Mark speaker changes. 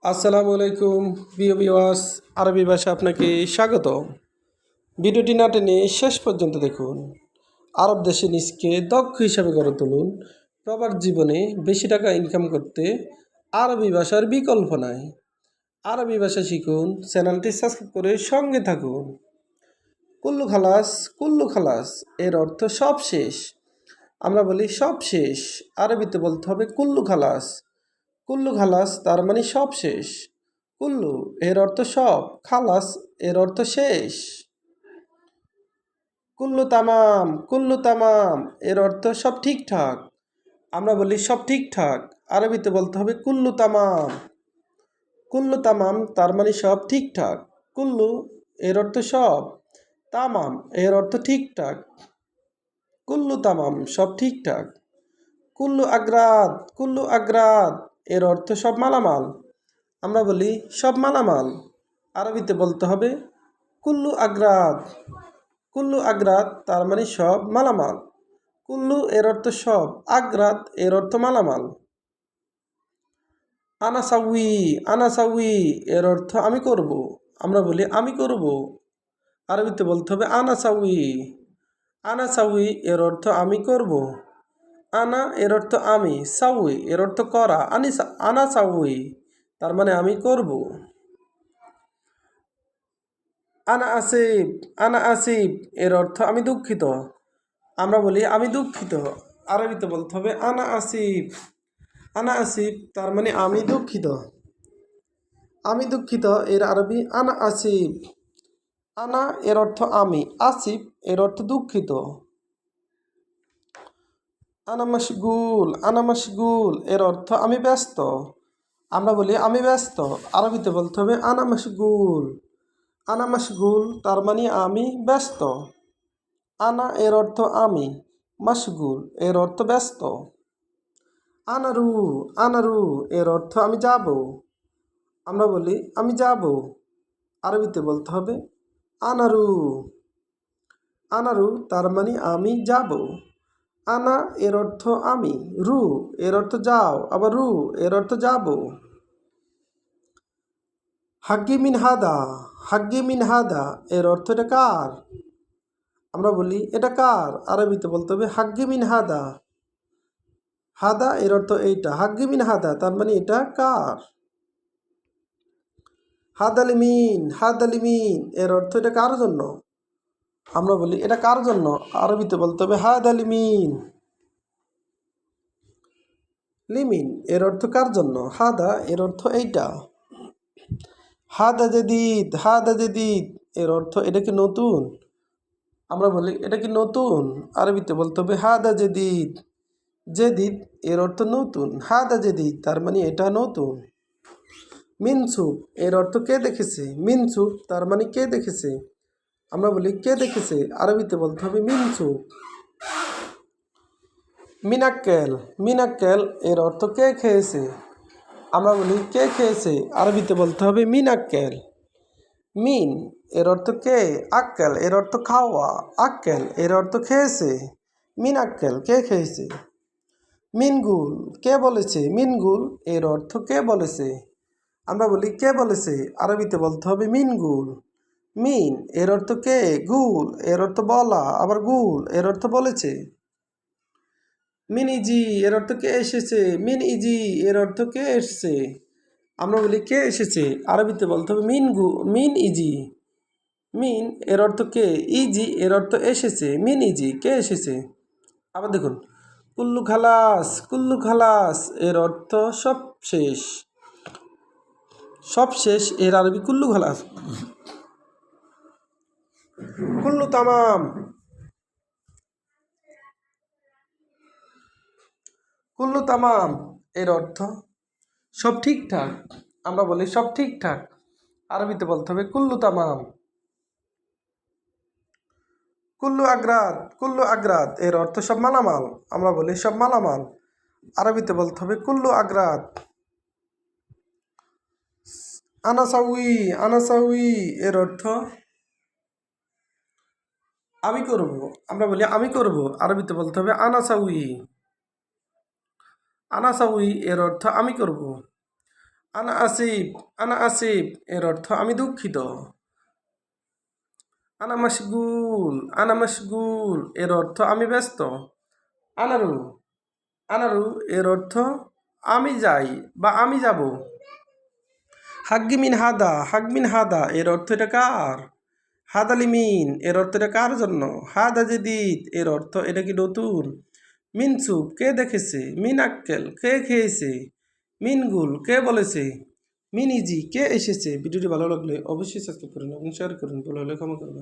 Speaker 1: আসসালামু আলাইকুম প্রিয় ভিউয়ার্স, আরবি ভাষা আপনাকে স্বাগত। ভিডিওটি না টেনে শেষ পর্যন্ত দেখুন। আরব দেশে নিজকে দক্ষ হিসাবে গড়ে তুলুন। প্রবাস জীবনে বেশি টাকা ইনকাম করতে আরবি ভাষার বিকল্প নাই। আরবি ভাষা শিখুন, চ্যানেলটি সাবস্ক্রাইব করে সঙ্গে থাকুন। কুল্লু খালাস, কুল্লু খালাস এর অর্থ সব শেষ। আমরা বলি সব শেষ, আরবিতে বলতে হবে কুল্লু খালাস। কুল্লু খালাস তার মানে সব শেষ। কুল্লু এর অর্থ সব, খালাস এর অর্থ শেষ। কুল্লু তামাম, কুল্লু তামাম এর অর্থ সব ঠিকঠাক। আমরা বলি সব ঠিকঠাক, আরবিতে বলতে হবে কুল্লু তামাম। কুল্লু তামাম তার মানে সব ঠিকঠাক। কুল্লু এর অর্থ সব, তামাম এর অর্থ ঠিকঠাক। কুল্লু তামাম সব ঠিকঠাক। কুল্লু আগ্রাত, কুল্লু আগ্রাত এর অর্থ সব মালামাল। আমরা বলি সব মালামাল, আরবিতে বলতে হবে কুল্লু আগ্রাত। কুল্লু আগ্রাত তার মানে সব মালামাল। কুল্লু এর অর্থ সব, আগ্রাত এর অর্থ মালামাল। আনাসাউই, আনাসাউই এর অর্থ আমি করব। আমরা বলি আমি করব, আরবিতে বলতে হবে আনাসাউই। আনাসাউই এর অর্থ আমি করব। আনা এর অর্থ আমি, সাউই এর অর্থ করা, আনা সাউই তার মানে আমি করব। আনা আসিফ, আনা আসিফ এর অর্থ আমি দুঃখিত। আমরা বলি আমি দুঃখিত, আরবিতে বলতে হবে আনা আসিফ। আনা আসিফ তার মানে আমি দুঃখিত। আমি দুঃখিত এর আরবি আনা আসিফ। আনা এর অর্থ আমি, আসিফ এর অর্থ দুঃখিত। আনা মাশগুল, আনা মাশগুল এর অর্থ আমি ব্যস্ত। আমরা বলি আমি ব্যস্ত, আরবিতে বলতে হবে আনা মাশগুল। আনা মাশগুল তার মানে আমি ব্যস্ত। আনা এর অর্থ আমি, মাশগুল এর অর্থ ব্যস্ত। আনারু, আনারু এর অর্থ আমি যাব। আমরা বলি আমি যাব, আরবিতে বলতে হবে আনারু। আনারু তার মানে আমি যাব। আনা এর অর্থ আমি, রু এর অর্থ যাও, আবার রু এর অর্থ যাব। হাগ্গি মিন হাদা, হাগ্গি মিন হাদা এর অর্থ এটা কার। আমরা বলি এটা কার, আরবিতে বলতে হবে হাগ্গি মিন হাদা। হাদা এর অর্থ এইটা, হাগ্গি মিন হাদা তার মানে এটা কার। হাদালিমিন, হাদালিমিন এর অর্থ এটা কার জন্য। আমরা বলি এটা কার জন্য, আরবিতে বলতে হবে হাদালিমিন। লিমিন এর অর্থ কার জন্য, হাদা এর অর্থ এইটা। হাদা জেদিদ, হাদা জেদিদ এর অর্থ এটা কি নতুন। আমরা বলি এটা কি নতুন, আরবিতে বলতে হবে হাদা জেদিদ। জেদিদ এর অর্থ নতুন, হাদা জেদিদ তার মানে এটা নতুন। মিনসুপ এর অর্থ কে দেখেছে, মিনসুপ তার মানে কে দেখেছে। আমরা বলি কে দেখেছে, আরবিতে বলতে হবে মিনসুপ। মিনাক্কেল, মিনাক্কেল এর অর্থ কে খেয়েছে। আমরা বলি কে খেয়েছে, আরবিতে বলতে হবে মিনাক্কেল। মিন এর অর্থ কে, আক্কেল এর অর্থ খাওয়া, আক্কেল এর অর্থ খেয়েছে। মিন আক্কেল কে খেয়েছে। মিনগুল কে বলেছে, মিনগুল এর অর্থ কে বলেছে। আমরা বলি কে বলেছে, আরবিতে বলতে হবে মিনগুল। মিন এর অর্থ কে, গুল এর অর্থ বলা, আবার গুল এর অর্থ বলেছে। মিন ইজি এর অর্থ কে এসেছে, মিন ইজি এর অর্থ কে এসেছে। আমরা বলি কে এসেছে, আরবিতে বলতে হবে মিন ইজি। মিন এর অর্থ কে, ইজি এর অর্থ এসেছে, মিন ইজি কে এসেছে। আবার দেখুন কুল্লু খালাস, কুল্লু খালাস এর অর্থ সব শেষ। সব শেষ এর আরবি কুল্লু খালাস। কুল্লু তামাম, কুল্লু তামাম এর অর্থ সব ঠিকঠাক। আমরা বলি সব ঠিকঠাক, আরবিতে বলতে হবে কুল্লু তামাম। কুল্লু আগ্রাত, কুল্লু আগ্রাত এর অর্থ সব মালামাল। আমরা বলি সব মালামাল, আরবিতে বলতে হবে কুল্লু আগ্রাত। আনাসাউই, আনাসাউই এর অর্থ আমি করব। আমরা বলি আমি করব, আরবিতে বলতে হবে আনাসাউই। আনাসাউই এর অর্থ আমি করব। আনা আসিফ এর অর্থ আমি দুঃখিত। আনা মশগুল এর অর্থ আমি ব্যস্ত। আনারু আনারু এর অর্থ আমি যাই বা আমি যাব। হাগমিন হাদা এর অর্থ এটা কার। হাদালিমিন এর অর্থ এটা কার জন্য। হাদা জেদিদ এর অর্থ এটা কি নতুন। মিনসুপ কে দেখেছে। মিন আক্কেল কে খেয়েছে। মিনগুল কে বলেছে। মিনিজি কে এসেছে। ভিডিওটি ভালো লাগলে অবশ্যই সাবস্ক্রাইব করুন এবং শেয়ার করুন। ভালো হলে ক্ষমা করবেন।